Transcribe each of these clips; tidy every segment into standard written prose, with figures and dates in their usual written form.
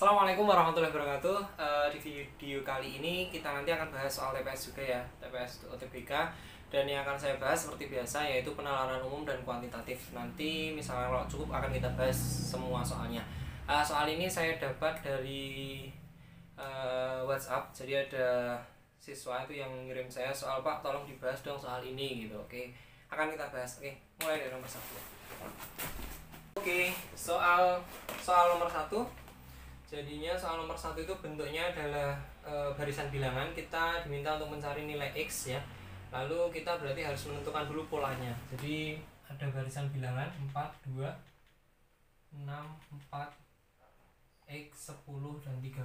Assalamualaikum warahmatullahi wabarakatuh. Di video kali ini kita nanti akan bahas soal TPS juga ya, TPS untuk UTBK. Dan yang akan saya bahas seperti biasa yaitu penalaran umum dan kuantitatif. Nanti misalnya kalau cukup akan kita bahas semua soalnya. Soal ini saya dapat dari WhatsApp. Jadi ada siswa itu yang ngirim saya soal, Pak tolong dibahas dong soal ini gitu. Oke, akan kita bahas. Oke, mulai dari nomor 1. Oke, soal nomor 1. Jadinya soal nomor 1 itu bentuknya adalah barisan bilangan. Kita diminta untuk mencari nilai X ya. Lalu kita berarti harus menentukan dulu polanya. Jadi ada barisan bilangan 4, 2, 6, 4, X, 10, dan 30.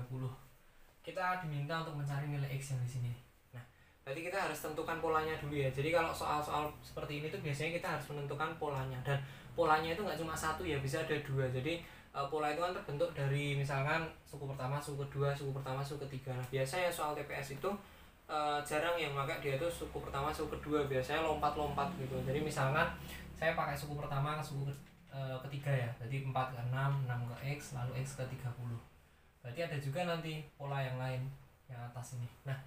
Kita diminta untuk mencari nilai X yang di sini. Nah, berarti kita harus tentukan polanya dulu ya. Jadi kalau soal-soal seperti ini tuh biasanya kita harus menentukan polanya. Dan polanya itu nggak cuma satu ya, bisa ada dua. Jadi pola itu kan terbentuk dari misalkan suku pertama, suku kedua, suku pertama, suku ketiga. Nah, biasanya soal TPS itu jarang yang pakai dia itu suku pertama, suku kedua. Biasanya lompat-lompat gitu. Jadi misalkan saya pakai suku pertama ke suku ketiga ya. Jadi 4 ke 6, 6 ke X, lalu X ke 30. Berarti ada juga nanti pola yang lain yang atas ini. Nah,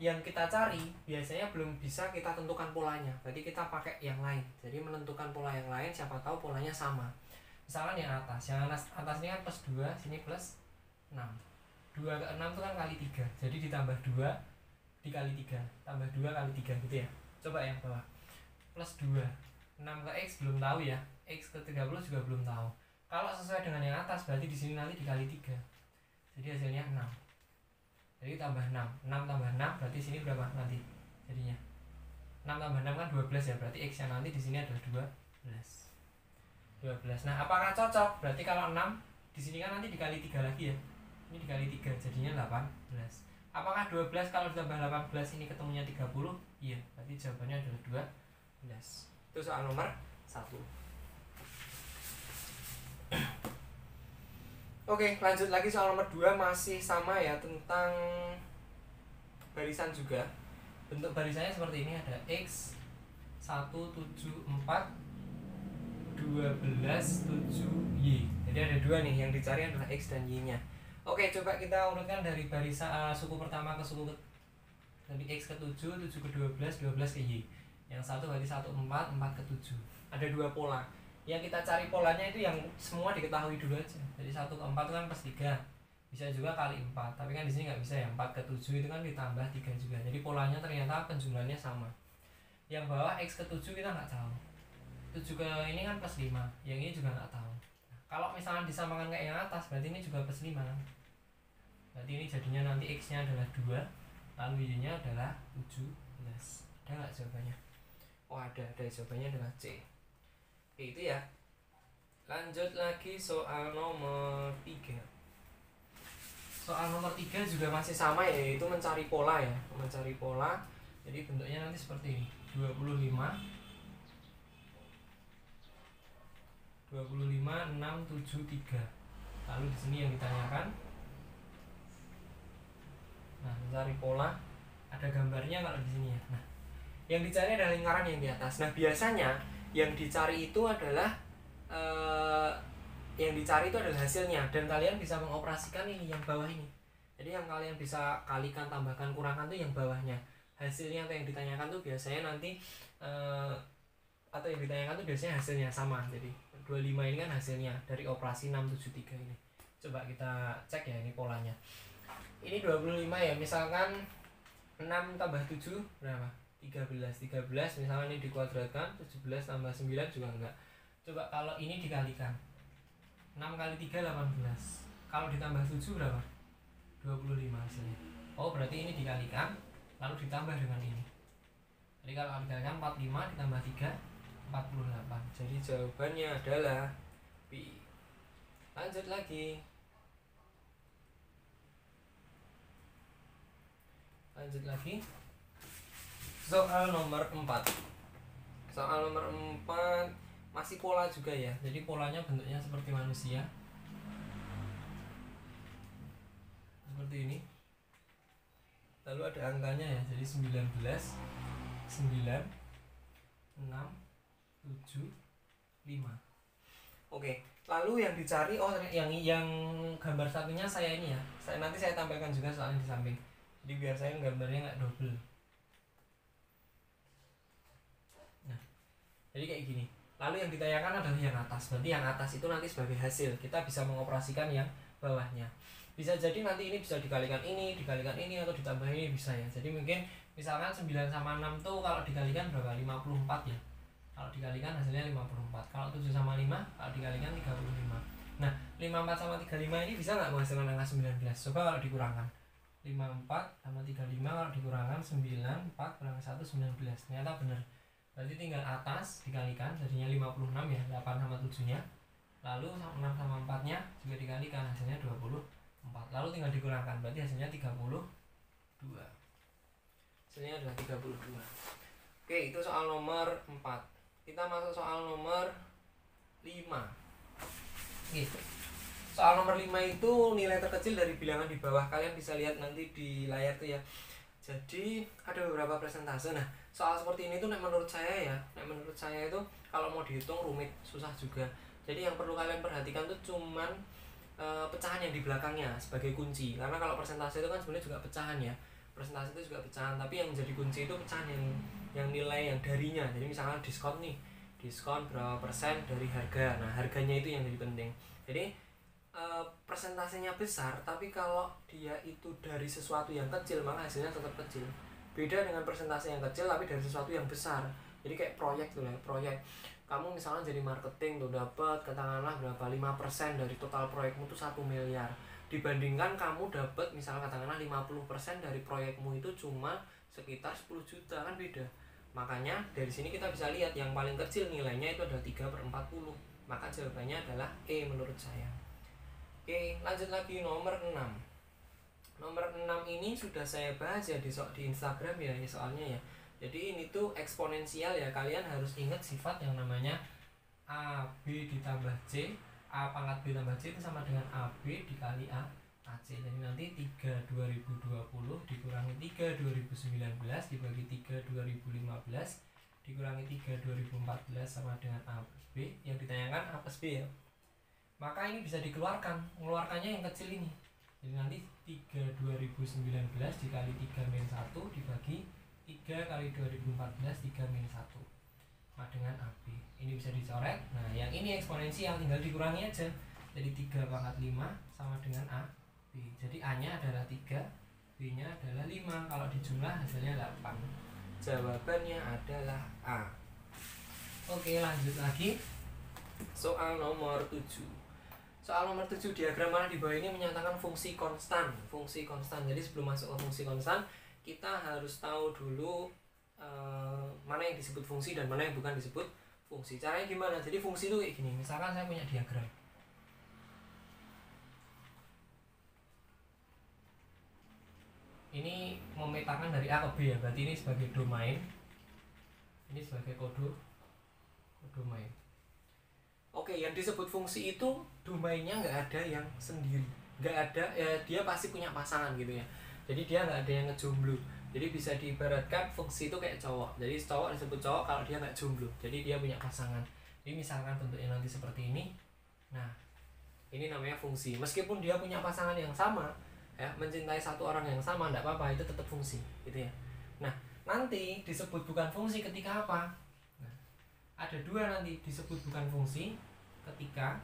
yang kita cari biasanya belum bisa kita tentukan polanya. Berarti kita pakai yang lain. Jadi menentukan pola yang lain, siapa tahu polanya sama. Misalkan yang atas ini kan plus 2, sini plus 6. 2 ke 6 itu kan kali 3. Jadi ditambah 2 dikali 3. Tambah 2 kali 3 gitu ya. Coba yang bawah. Plus 2. 6 ke X belum tahu ya. X ke 30 juga belum tahu. Kalau sesuai dengan yang atas berarti di sini nanti dikali 3. Jadi hasilnya 6. Jadi tambah 6. 6 tambah 6 berarti sini berapa nanti jadinya? 6 tambah 6 kan 12 ya. Berarti X yang nanti di sini adalah 12. Nah, apakah cocok? Berarti kalau 6 di sini kan nanti dikali 3 lagi ya. Ini dikali 3 jadinya 18. Apakah 12 kalau ditambah 18 ini ketemunya 30? Iya, berarti jawabannya adalah 12. Itu soal nomor 1. Oke, lanjut lagi soal nomor 2, masih sama ya, tentang barisan juga. Bentuk barisannya seperti ini, ada X 1, 7, 4, 12, 7, Y. Jadi ada dua nih, yang dicari adalah X dan Y nya. Oke, coba kita urutkan dari barisan suku pertama ke suku dari X ke 7, 7 ke 12, 12 ke Y. Yang satu berarti 1, 4, 4 ke 7. Ada dua pola. Yang kita cari polanya itu yang semua diketahui dulu aja. Jadi 1 ke 4 itu kan plus 3. Bisa juga kali 4. Tapi kan di sini nggak bisa ya. 4 ke 7 itu kan ditambah 3 juga. Jadi polanya ternyata penjumlahannya sama. Yang bawah X ke 7 kita nggak tahu. 7 ke ini kan plus 5, yang ini juga nggak tahu. Kalau misalnya disamakan kayak yang atas, berarti ini juga plus 5 kan? Berarti ini jadinya nanti X nya adalah 2, lalu Y nya adalah 17. Ada nggak jawabannya? Oh ada jawabannya adalah C. Oke, itu ya. Lanjut lagi soal nomor 3. Soal nomor 3 juga masih sama ya, yaitu mencari pola ya. Mencari pola, jadi bentuknya nanti seperti ini, 25, 6, 7, 3. Lalu di sini yang ditanyakan, nah mencari pola, ada gambarnya kalau di sini ya. Nah, yang dicari adalah lingkaran yang di atas. Nah, biasanya yang dicari itu adalah hasilnya, dan kalian bisa mengoperasikan ini yang bawah ini. Jadi yang kalian bisa kalikan, tambahkan, kurangkan tuh yang bawahnya. Hasilnya atau yang ditanyakan tuh biasanya nanti biasanya hasilnya sama. Jadi 25 ini kan hasilnya dari operasi 673 ini. Coba kita cek ya ini polanya. Ini 25 ya, misalkan 6 tambah 7 berapa? 13 misalkan ini dikuadratkan, 17 tambah 9 juga enggak. Coba kalau ini dikalikan, 6 kali 3 18. Kalau ditambah 7 berapa? 25 hasilnya. Oh berarti ini dikalikan lalu ditambah dengan ini. Jadi kalau dikalikan 45 ditambah 3 48. Jadi jawabannya adalah B. Lanjut lagi. Soal nomor 4. Soal nomor 4 masih pola juga ya. Jadi polanya bentuknya seperti manusia. Seperti ini. Lalu ada angkanya ya. Jadi 19, 9, 6, 7, 5. Oke, lalu yang dicari, yang gambar satunya saya ini ya. Nanti saya tampilkan juga soalnya di samping. Jadi biar saya gambarnya nggak double. Nah, jadi kayak gini. Lalu yang ditayangkan adalah yang atas. Berarti yang atas itu nanti sebagai hasil. Kita bisa mengoperasikan yang bawahnya. Bisa jadi nanti ini bisa dikalikan ini, atau ditambah ini bisa ya. Jadi mungkin misalkan 9 sama 6 tuh kalau dikalikan berapa? 54 ya. Kalau dikalikan hasilnya 54. Kalau 7 sama 5 kalau dikalikan 35. Nah, 54 sama 35 ini bisa nggak menghasilkan angka 19? Coba kalau dikurangkan. 54 sama 35 kalau dikurangkan 9, 4 kurang 1, 19. Ternyata benar. Berarti tinggal atas dikalikan jadinya 56 ya, 8 sama 7-nya. Lalu 6 sama 4-nya juga dikalikan hasilnya 24. Lalu tinggal dikurangkan berarti hasilnya 32. Hasilnya adalah 32. Oke, itu soal nomor 4. Kita masuk soal nomor 5. Gitu. Soal nomor 5 itu nilai terkecil dari bilangan di bawah. Kalian bisa lihat nanti di layar tuh ya. Jadi ada beberapa presentase. Nah, soal seperti ini tuh menurut saya itu kalau mau dihitung rumit, susah juga. Jadi yang perlu kalian perhatikan tuh cuman pecahan yang di belakangnya sebagai kunci. Karena kalau presentase itu kan sebenarnya juga pecahan ya. Presentase itu juga pecahan, tapi yang menjadi kunci itu pecahan yang nilai yang darinya. Jadi misalnya diskon nih, diskon berapa persen dari harga. Nah, harganya itu yang jadi penting. Jadi persentasenya besar, tapi kalau dia itu dari sesuatu yang kecil maka hasilnya tetap kecil. Beda dengan persentase yang kecil tapi dari sesuatu yang besar. Jadi kayak proyek tuh ya, proyek kamu misalnya jadi marketing tuh dapat katakanlah berapa 5% dari total proyekmu tuh 1 miliar. Dibandingkan kamu dapat misalnya katakanlah 50% dari proyekmu itu cuma sekitar 10 juta, kan beda. Makanya dari sini kita bisa lihat yang paling kecil nilainya itu adalah 3/40. Maka jawabannya adalah E menurut saya. Oke, lanjut lagi nomor 6. Nomor 6 ini sudah saya bahas ya di Instagram ya soalnya ya. Jadi ini tuh eksponensial ya. Kalian harus ingat sifat yang namanya AB ditambah C. A pangkat B tambah C itu sama dengan AB dikali AC. Jadi nanti 3 2020 dikurangi 3 2019 dibagi 3 2015 dikurangi 3 2014 sama dengan AB. Yang ditayangkan A plus B ya. Maka ini bisa dikeluarkan. Mengeluarkannya yang kecil ini. Jadi nanti 3 2019 dikali 3 min 1 dibagi 3 kali 2014 3 min 1 sama dengan AB. Ini bisa dicoret. Nah, yang ini eksponensial tinggal dikurangi aja. Jadi 3 pangkat 5 sama dengan AB. Jadi A-nya adalah 3, B-nya adalah 5. Kalau dijumlah hasilnya 8. Jawabannya adalah A. Oke, lanjut lagi. Soal nomor 7. Soal nomor 7 diagram mana di bawah ini menyatakan fungsi konstan. Fungsi konstan. Jadi sebelum masuk ke fungsi konstan, kita harus tahu dulu mana yang disebut fungsi dan mana yang bukan disebut fungsi. Caranya gimana? Jadi fungsi itu kayak gini. Misalkan saya punya diagram. Ini memetakan dari A ke B ya. Berarti ini sebagai domain. Ini sebagai kode domain. Oke, yang disebut fungsi itu domainnya nggak ada yang sendiri, nggak ada ya, dia pasti punya pasangan gitu ya. Jadi dia nggak ada yang ngejomblo. Jadi bisa diibaratkan fungsi itu kayak cowok. Jadi cowok disebut cowok kalau dia nggak jomblo. Jadi dia punya pasangan. Ini misalkan bentuknya nanti seperti ini. Nah, ini namanya fungsi. Meskipun dia punya pasangan yang sama, ya mencintai satu orang yang sama, nggak apa-apa, itu tetap fungsi, gitu ya. Nah, nanti disebut bukan fungsi ketika apa? Ada dua nanti disebut bukan fungsi ketika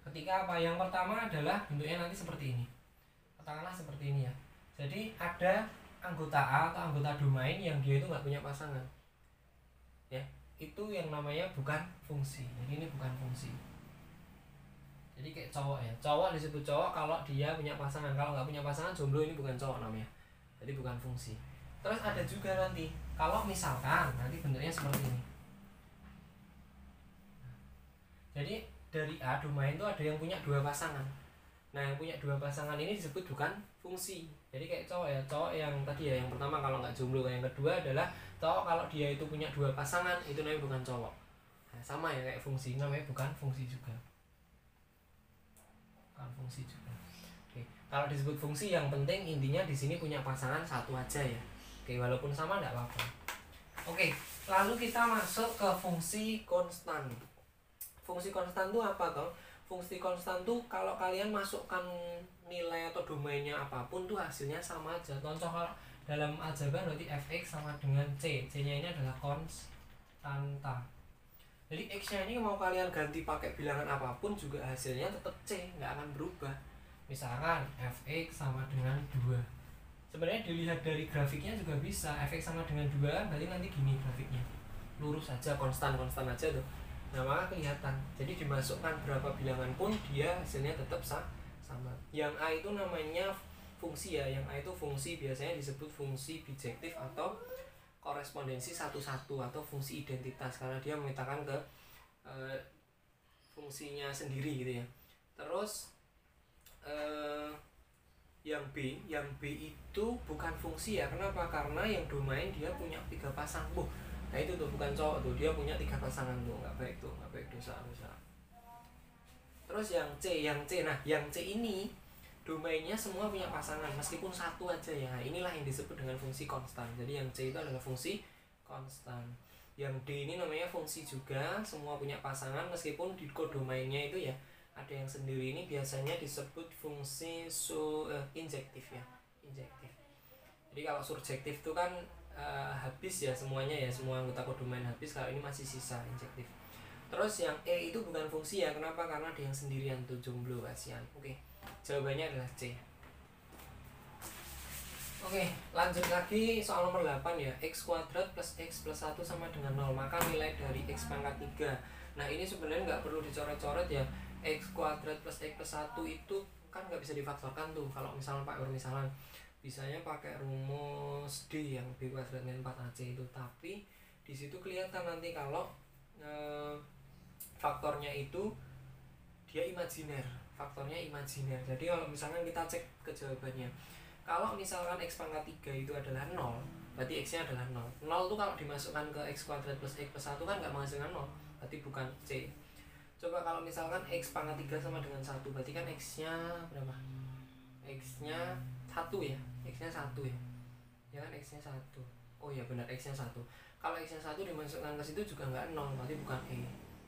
apa? Yang pertama adalah bentuknya nanti seperti ini. Katakanlah seperti ini ya. Jadi ada anggota A atau anggota domain yang dia itu nggak punya pasangan. Ya, itu yang namanya bukan fungsi. Jadi ini bukan fungsi. Jadi kayak cowok ya. Cowok disebut cowok kalau dia punya pasangan. Kalau nggak punya pasangan jomblo, ini bukan cowok namanya. Jadi bukan fungsi. Terus ada juga nanti kalau misalkan nanti bentuknya seperti ini. Jadi dari A domain itu ada yang punya dua pasangan. Nah, yang punya dua pasangan ini disebut bukan fungsi. Jadi kayak cowok ya, cowok yang tadi ya, yang pertama kalau nggak jomblo. Yang kedua adalah cowok kalau dia itu punya dua pasangan, itu namanya bukan cowok. Nah, sama ya kayak fungsi, namanya bukan fungsi juga. Bukan fungsi juga. Oke, kalau disebut fungsi yang penting intinya di sini punya pasangan satu aja ya. Oke, walaupun sama enggak apa-apa. Oke, lalu kita masuk ke fungsi konstan. fungsi konstan tuh apa toh? Fungsi konstan tuh kalau kalian masukkan nilai atau domainnya apapun tuh hasilnya sama aja. Contoh kalau dalam aljabar berarti fx sama dengan c nya ini adalah konstanta. Jadi x nya ini mau kalian ganti pakai bilangan apapun juga hasilnya tetap c, nggak akan berubah. Misalkan fx sama dengan 2, sebenarnya dilihat dari grafiknya juga bisa. Fx sama dengan 2 berarti nanti gini grafiknya, lurus aja, konstan aja tuh. Nah maka kelihatan, jadi dimasukkan berapa bilangan pun dia hasilnya tetap sama. Yang A itu namanya fungsi ya, yang A itu fungsi, biasanya disebut fungsi bijektif atau korespondensi satu-satu atau fungsi identitas, karena dia memetakan ke fungsinya sendiri gitu ya. Terus yang B itu bukan fungsi ya, kenapa? Karena yang domain dia punya 3 pasang. Nah itu tuh bukan cowok tuh, dia punya 3 pasangan tuh, nggak baik dosa. Terus yang C, nah yang C ini domainnya semua punya pasangan meskipun satu aja ya. Nah, inilah yang disebut dengan fungsi konstan. Jadi yang C itu adalah fungsi konstan. Yang D ini namanya fungsi juga, semua punya pasangan meskipun di kodomainnya itu ya ada yang sendiri. Ini biasanya disebut fungsi injektif ya, injektif. Jadi kalau surjektif itu kan habis ya semuanya ya, semua anggota kodomain habis, kalau ini masih sisa injektif. Terus yang E itu bukan fungsi ya, kenapa? Karena ada yang sendirian tuh, jomblo, kasihan. Oke, jawabannya adalah C. Oke, lanjut lagi soal nomor 8 ya. X kuadrat plus X plus 1 sama dengan 0, maka nilai dari X pangkat 3. Nah ini sebenarnya nggak perlu dicoret-coret ya. X kuadrat plus X plus 1 itu kan nggak bisa difaktorkan tuh. Kalau misalnya bisanya pakai rumus D yang B kuadrat min 4AC itu, tapi di situ kelihatan nanti kalau faktornya itu dia imajiner, Jadi kalau misalkan kita cek ke jawabannya, kalau misalkan X pangkat 3 itu adalah 0, berarti X nya adalah 0. 0 itu kalau dimasukkan ke X kuadrat plus X plus 1 kan nggak menghasilkan 0, berarti bukan C. Coba kalau misalkan X pangkat 3 sama dengan 1, berarti kan X nya berapa? X nya 1 ya, X nya 1 ya, ya kan X nya 1. Oh ya benar, X nya 1. Kalau X nya 1 dimasukkan ke situ juga nggak 0, berarti bukan E.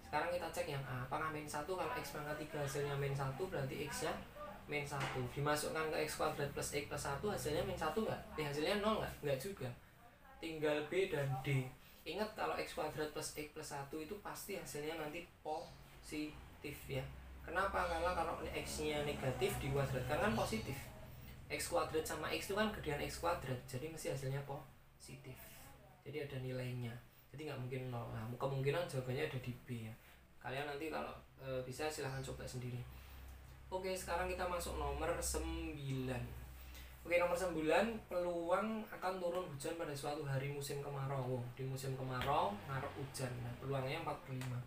Sekarang kita cek yang A, apakah min 1? Kalau X pangkat 3 hasilnya min 1, berarti X nya min 1. Dimasukkan ke X kuadrat plus X plus 1 hasilnya min 1 nggak? Hasilnya 0 nggak? Nggak juga. Tinggal B dan D. Ingat kalau X kuadrat plus X plus 1 itu pasti hasilnya nanti positif ya. Kenapa? Karena kalau X nya negatif dikuadratkan kan positif. X kuadrat sama X itu kan gedean X kuadrat, jadi mesti hasilnya positif. Jadi ada nilainya, jadi nggak mungkin 0. Nah kemungkinan jawabannya ada di B ya. Kalian nanti kalau bisa silahkan coba sendiri. Oke, sekarang kita masuk nomor 9. Oke, nomor 9, peluang akan turun hujan pada suatu hari musim kemarau. Di musim kemarau ngarep hujan. Nah peluangnya 4/5.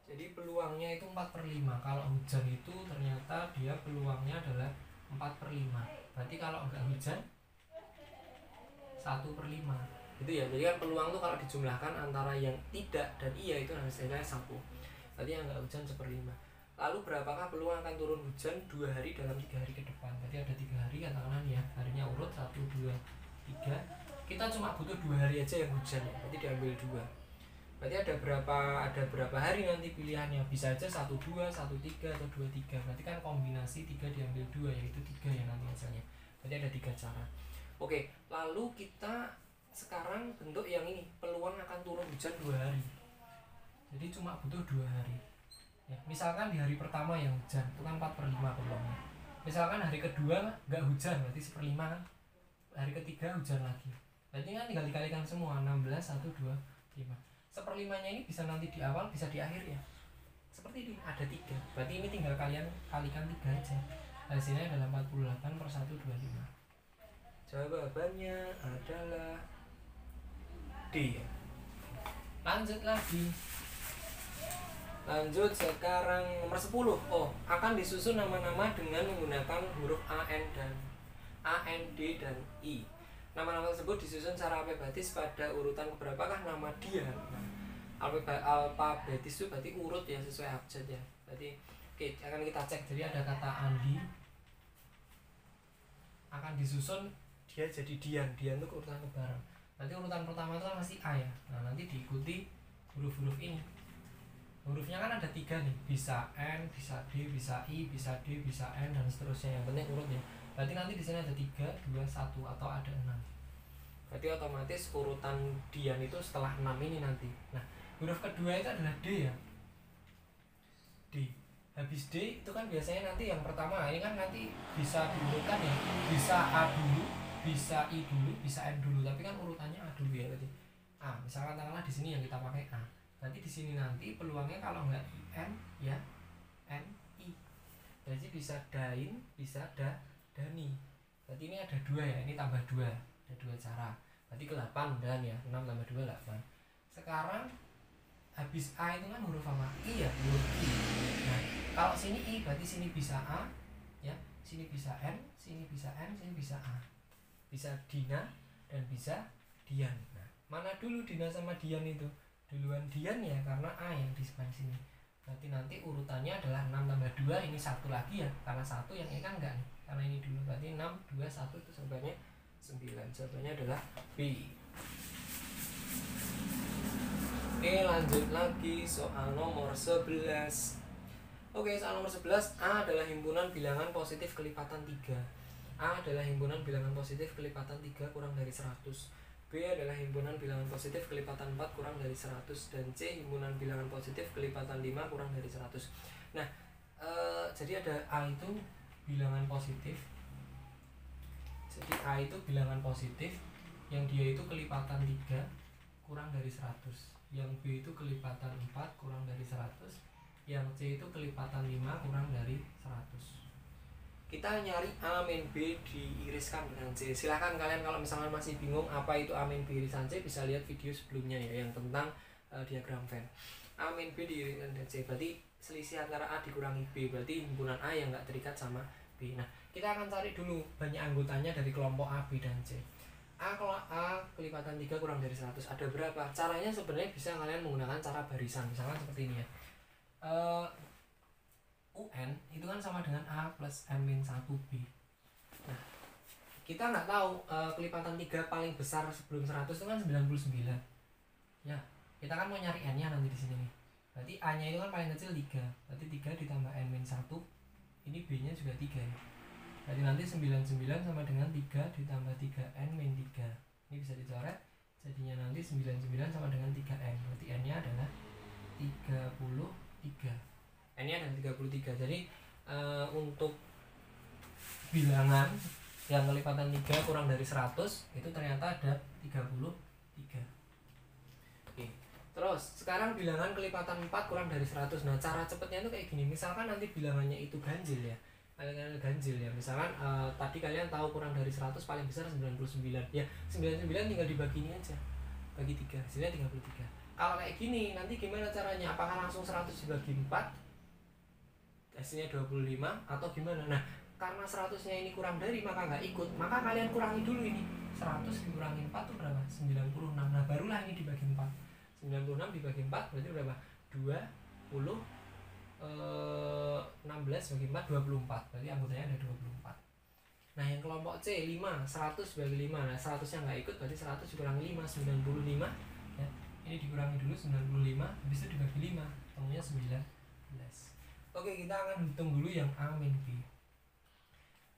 Jadi peluangnya itu 4/5. Kalau hujan itu ternyata dia peluangnya adalah 4/5. Berarti kalau enggak hujan 1/5. Gitu ya. Jadi kan peluang tuh kalau dijumlahkan antara yang tidak dan iya itu hasilnya 1. Berarti yang enggak hujan 1/5. Lalu berapakah peluang akan turun hujan 2 hari dalam 3 hari ke depan? Berarti ada 3 hari katakanlah ya. Harinya urut 1, 2, 3. Kita cuma butuh 2 hari aja yang hujan ya. Berarti diambil 2. Berarti ada berapa hari nanti pilihannya, bisa aja 1, 2, 1, 3 atau 2, 3. Berarti kan kombinasi 3 diambil 2, yaitu 3 ya nanti hasilnya. Berarti ada 3 cara. Oke, lalu kita sekarang bentuk yang ini, peluang akan turun hujan 2 hari. Jadi cuma butuh 2 hari ya. Misalkan di hari pertama yang hujan itu kan 4/5 peluangnya. Misalkan hari kedua nggak hujan, berarti 1/5 kan. Hari ketiga hujan lagi, berarti kan tinggal dikalikan semua, 16, 1, 2, 5. 1/5-nya ini bisa nanti di awal, bisa di akhir ya. Seperti ini, ada 3. Berarti ini tinggal kalian kalikan 3 aja. Hasilnya adalah 48/125. Jawabannya adalah D. Lanjut lagi. Lanjut sekarang nomor 10. Oh, akan disusun nama-nama dengan menggunakan huruf A, N, D, dan I. Nama-nama tersebut disusun secara alfabetis pada urutan keberapakah nama dia. Alfabetis itu berarti urut ya, sesuai abjad ya. Berarti oke, akan kita cek. Jadi ada kata Andi, akan disusun dia jadi Dian itu urutan kebarang. Nanti urutan pertama itu masih A ya. Nah nanti diikuti huruf-huruf ini. hurufnya kan ada 3 nih, bisa N, bisa D, bisa I, bisa D, bisa N, dan seterusnya. Yang penting urut ya. Berarti nanti di sini ada 3, 2, 1 atau ada 6. Berarti otomatis urutan Dian itu setelah 6 ini nanti. Nah, huruf kedua itu adalah D ya. D. Habis D itu kan biasanya nanti yang pertama, ini kan nanti bisa diurutkan ya. Bisa A dulu, bisa I dulu, bisa N dulu. Tapi kan urutannya A dulu ya berarti. A, misalkan katakanlah di sini yang kita pakai A. Nanti di sini nanti peluangnya kalau nggak IN ya N I. Jadi bisa Dain, bisa Dani. Berarti ini ada 2 ya, ini tambah 2. Ada 2 cara. Berarti ke 8 dan ya, 6 tambah 2 8. Sekarang habis A itu kan huruf apa? I ya, huruf I. Nah, kalau sini I berarti sini bisa A ya, sini bisa N, sini bisa N, sini bisa A. Bisa Dina dan bisa Dian. Nah, mana dulu Dina sama Dian itu? Duluan Dian ya, karena A yang di sebelah sini. Berarti nanti urutannya adalah 6 tambah 2, ini 1 lagi ya, karena 1 yang ini kan enggak nih, karena ini dulu. Berarti 6, 2, 1 itu jawabannya 9. Jawabannya adalah B. Oke, lanjut lagi soal nomor 11. Oke, soal nomor 11, A adalah himpunan bilangan positif kelipatan 3. A adalah himpunan bilangan positif kelipatan 3 kurang dari 100. B adalah himpunan bilangan positif kelipatan 4 kurang dari 100. Dan C himpunan bilangan positif kelipatan 5 kurang dari 100. Nah, jadi ada A itu bilangan positif. Jadi A itu bilangan positif yang dia itu kelipatan 3 kurang dari 100. Yang B itu kelipatan 4 kurang dari 100. Yang C itu kelipatan 5 kurang dari 100. Kita nyari A min B diiriskan dengan C. Silahkan kalian kalau misalnya masih bingung apa itu A min B irisan C, bisa lihat video sebelumnya ya, yang tentang diagram Venn. A min B diiriskan dengan C, berarti selisih antara A dikurangi B, berarti himpunan A yang nggak terikat sama B. Nah, kita akan cari dulu banyak anggotanya dari kelompok A, B, dan C. A kalau A kelipatan 3 kurang dari 100, ada berapa? Caranya sebenarnya bisa kalian menggunakan cara barisan, misalkan seperti ini ya. UN itu kan sama dengan A plus M min 1B. Nah, kita nggak tahu kelipatan 3 paling besar sebelum 100 itu kan 99. Ya, kita kan mau nyari N nya nanti di sini nih. Berarti A nya itu kan paling kecil 3. Berarti 3 ditambah N min 1, ini B nya juga 3 ya. Berarti nanti 99 sama dengan 3 ditambah 3N min 3. Ini bisa dicoret, jadinya nanti 99 sama dengan 3N. Berarti N nya adalah 33. N nya adalah 33. Jadi untuk bilangan yang kelipatan 3 kurang dari 100 itu ternyata ada 33. Oke. Terus sekarang bilangan kelipatan 4 kurang dari 100. Nah, cara cepatnya itu kayak gini. Misalkan nanti bilangannya itu ganjil ya. Kalian ganjil ya. Misalkan tadi kalian tahu kurang dari 100 paling besar 99. Ya, 99 tinggal dibagi ini aja. Bagi 3, hasilnya 33. Kalau kayak gini, nanti gimana caranya? Apakah langsung 100 dibagi 4? Hasilnya 25 atau gimana? Nah, karena 100-nya ini kurang dari, maka nggak ikut. Maka kalian kurangi dulu ini. 100 dikurangi 4 itu berapa? 96. Nah, barulah ini dibagi 4. 96 dibagi 4 berarti berapa? 20 16 bagi 4 24. Berarti anggotanya ada 24. Nah, yang kelompok C 5, 100 bagi 5. Nah, 100-nya nggak ikut, berarti 100 dikurangi 5, 95 ya. Ini dikurangi dulu 95, habis itu dibagi 5, ketemunya 19. Oke, kita akan hitung dulu yang A min B.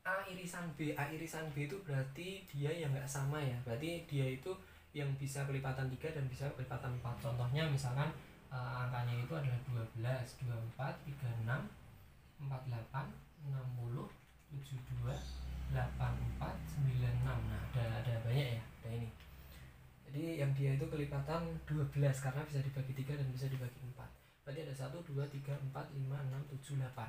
A irisan B. A irisan B itu berarti dia yang nggak sama ya. Berarti dia itu yang bisa kelipatan 3 dan bisa kelipatan 4. Contohnya misalkan angkanya itu adalah 12, 24, 36, 48, 60, 72, 84, 96. Nah, ada banyak ya. Ada ini. Jadi yang dia itu kelipatan 12 karena bisa dibagi 3 dan bisa dibagi 4. Berarti ada 1, 2, 3, 4, 5, 6, 7, 8.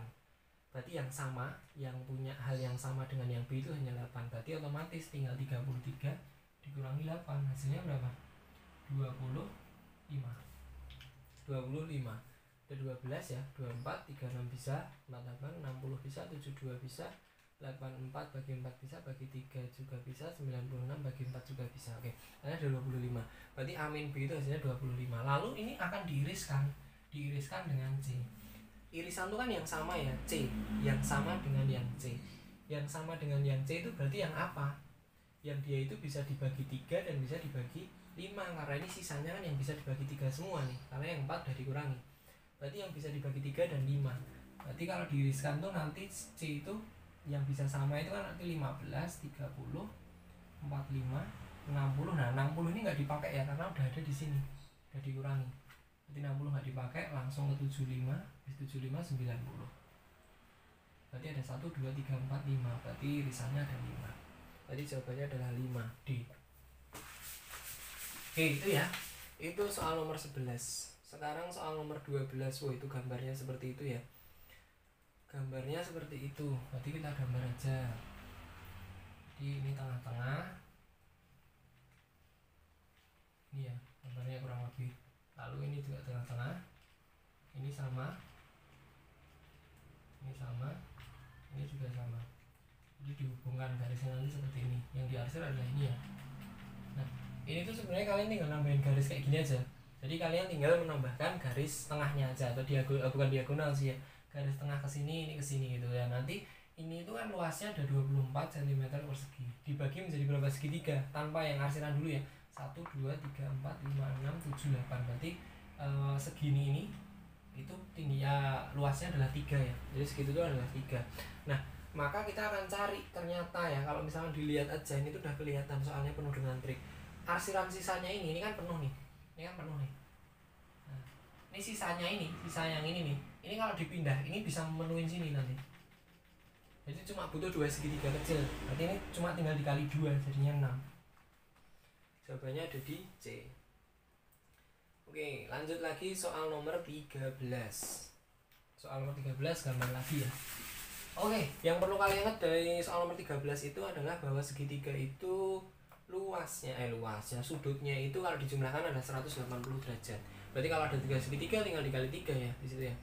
Berarti yang sama, yang punya hal yang sama dengan yang B itu hanya 8. Berarti otomatis tinggal 33 dikurangi 8. Hasilnya berapa? 25. 25. Ada 12 ya. 24, 36 bisa, 48, 60 bisa, 72 bisa, 84 bagi 4 bisa, bagi 3 juga bisa, 96 bagi 4 juga bisa. Oke, ada 25. Berarti A min B itu hasilnya 25. Lalu ini akan diiriskan dengan C. Irisan itu kan yang sama ya, C. Yang sama dengan yang C. Yang sama dengan yang C itu berarti yang apa? Yang dia itu bisa dibagi 3 dan bisa dibagi 5. Karena ini sisanya kan yang bisa dibagi 3 semua nih. Karena yang 4 udah dikurangi. berarti yang bisa dibagi 3 dan 5. Berarti kalau diiriskan tuh nanti C itu yang bisa sama itu kan nanti 15, 30, 45, 60. Nah 60 ini nggak dipakai ya karena udah ada di sini, udah dikurangi. Berarti 60 nggak dipakai, langsung ke 75, 75 90. Berarti ada 1, 2, 3, 4, 5. Berarti irisannya ada 5. Berarti jawabannya adalah 5D. Oke itu ya, itu soal nomor 11. Sekarang soal nomor 12. Wah itu gambarnya seperti itu ya, gambarnya seperti itu. Berarti kita gambar aja. Jadi ini tengah-tengah, ini ya gambarnya kurang lebih. Lalu ini juga tengah-tengah, ini sama, ini sama, ini juga sama. Jadi dihubungkan garisnya nanti seperti ini. Yang diarsir adalah ini ya. Nah ini tuh sebenarnya kalian tinggal nambahin garis kayak gini aja. Jadi kalian tinggal menambahkan garis tengahnya aja, atau bukan diagonal sih ya, garis tengah ke sini, ini ke sini gitu ya. Nanti ini itu kan luasnya ada 24 cm persegi, dibagi menjadi berapa segitiga tanpa yang arsiran dulu ya. 1, 2, 3, 4, 5, 6, 7, 8. Berarti segini ini itu tingginya, luasnya adalah 3 ya. Jadi segitu itu adalah 3. Nah maka kita akan cari, ternyata ya kalau misalnya dilihat aja ini tuh udah kelihatan soalnya penuh dengan trik. Arsiran sisanya ini kan penuh nih, ini kan penuh nih. Nah, ini sisanya ini, sisa yang ini nih, ini kalau dipindah ini bisa memenuhi sini nanti. Jadi cuma butuh 2 segitiga kecil. Berarti ini cuma tinggal dikali 2 jadinya 6. Jawabannya ada di C. Oke, lanjut lagi soal nomor 13. Soal nomor 13 gambar lagi ya. Oke, yang perlu kalian ingat dari soal nomor 13 itu adalah bahwa segitiga itu luasnya sudutnya itu kalau dijumlahkan ada 180 derajat. Berarti kalau ada 3 segitiga tinggal dikali 3 ya di situ ya.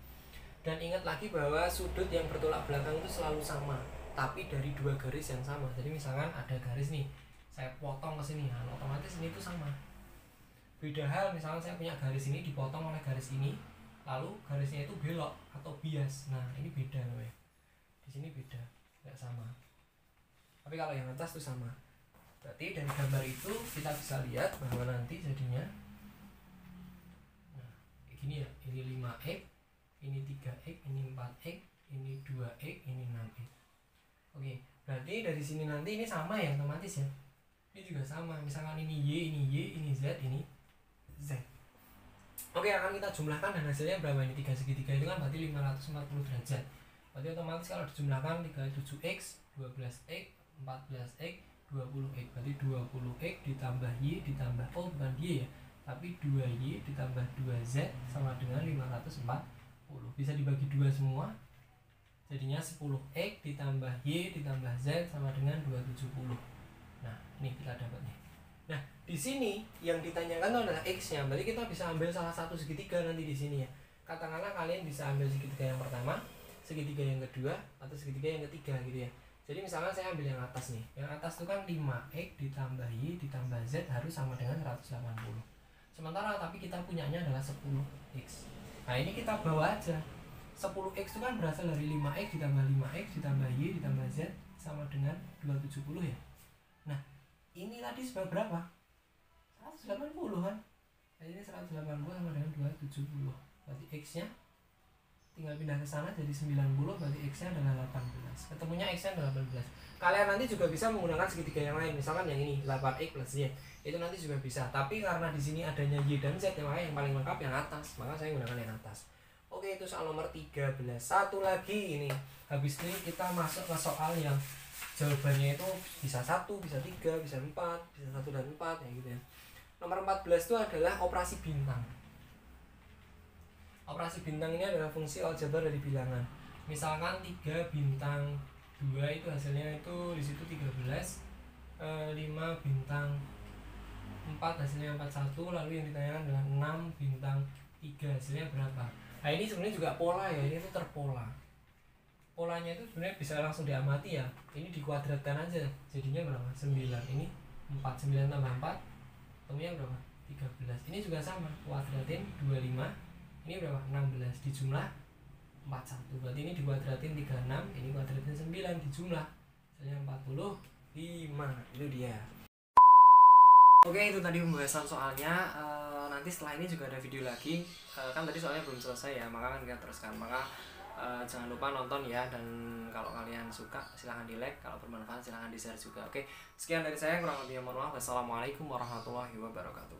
Dan ingat lagi bahwa sudut yang bertolak belakang itu selalu sama, tapi dari 2 garis yang sama. Jadi misalkan ada garis nih, saya potong ke sini, nah, otomatis ini tuh sama. Beda hal misalkan saya punya garis ini dipotong oleh garis ini, lalu garisnya itu belok atau bias. Nah ini beda loh ya. Di sini beda, nggak sama. Tapi kalau yang atas tuh sama. Berarti dari gambar itu kita bisa lihat bahwa nanti jadinya, nah gini ya, ini 5x, ini 3x, ini 4x, ini 2x, ini 6x. Oke, berarti dari sini nanti ini sama ya otomatis ya. Ini juga sama, misalkan ini Y, ini Z, ini Z. Oke, akan kita jumlahkan dan hasilnya berapa ini? 3 segitiga itu kan berarti 540 derajat. Berarti otomatis kalau dijumlahkan 37x, 12x, 14x, 20x. Berarti 20x ditambah Y ditambah, oh bukan Y ya, tapi 2Y ditambah 2Z sama dengan 540. Bisa dibagi 2 semua, jadinya 10x ditambah Y ditambah Z sama dengan 270. Nah ini kita dapat nih. Nah di sini yang ditanyakan itu adalah x-nya. Berarti kita bisa ambil salah satu segitiga nanti di sini ya. Katakanlah kalian bisa ambil segitiga yang pertama, segitiga yang kedua, atau segitiga yang ketiga gitu ya. Jadi misalnya saya ambil yang atas nih. Yang atas itu kan 5x ditambah Y ditambah Z harus sama dengan 180. Sementara tapi kita punyanya adalah 10x. Nah ini kita bawa aja. 10x itu kan berasal dari 5x ditambah 5x ditambah Y ditambah Z sama dengan 270 ya. Nah ini tadi sebagai berapa? 180 kan. Nah, ini 180 sama dengan 270. Berarti x nya tinggal pindah ke sana jadi 90. Berarti x nya adalah 18. Ketemunya x nya adalah 18. Kalian nanti juga bisa menggunakan segitiga yang lain. Misalkan yang ini 8x plus y, itu nanti juga bisa. Tapi karena di sini adanya y dan z, makanya yang paling lengkap yang atas, maka saya menggunakan yang atas. Oke, itu soal nomor 13. Satu lagi ini. Habis ini kita masuk ke soal yang jawabannya itu bisa 1, bisa 3, bisa 4, bisa 1 dan 4 ya gitu ya. Nomor 14 itu adalah operasi bintang. Operasi bintang ini adalah fungsi aljabar dari bilangan. Misalkan 3 bintang 2 itu hasilnya itu di situ 13, 5 bintang 4 hasilnya 41, lalu yang ditanyakan adalah 6 bintang 3 hasilnya berapa. Nah ini sebenarnya juga pola ya, ini tuh terpola. Polanya itu sebenarnya bisa langsung diamati ya. Ini dikuadratkan aja, jadinya berapa? 9. Ini 4, 9 tambah 4 temunya berapa? 13. Ini juga sama, kuadratin 25. Ini berapa? 16 dijumlah 41. Berarti ini dikuadratin 36, ini kuadratin 9 dijumlah hasilnya 45. Itu dia. Oke, itu tadi pembahasan soalnya. nanti setelah ini juga ada video lagi. Kan tadi soalnya belum selesai ya, maka kan kita teruskan. Maka jangan lupa nonton ya, dan kalau kalian suka silahkan di like, kalau bermanfaat silahkan di share juga. Oke, sekian dari saya, kurang lebihnya mohon maaf. Wassalamualaikum warahmatullahi wabarakatuh.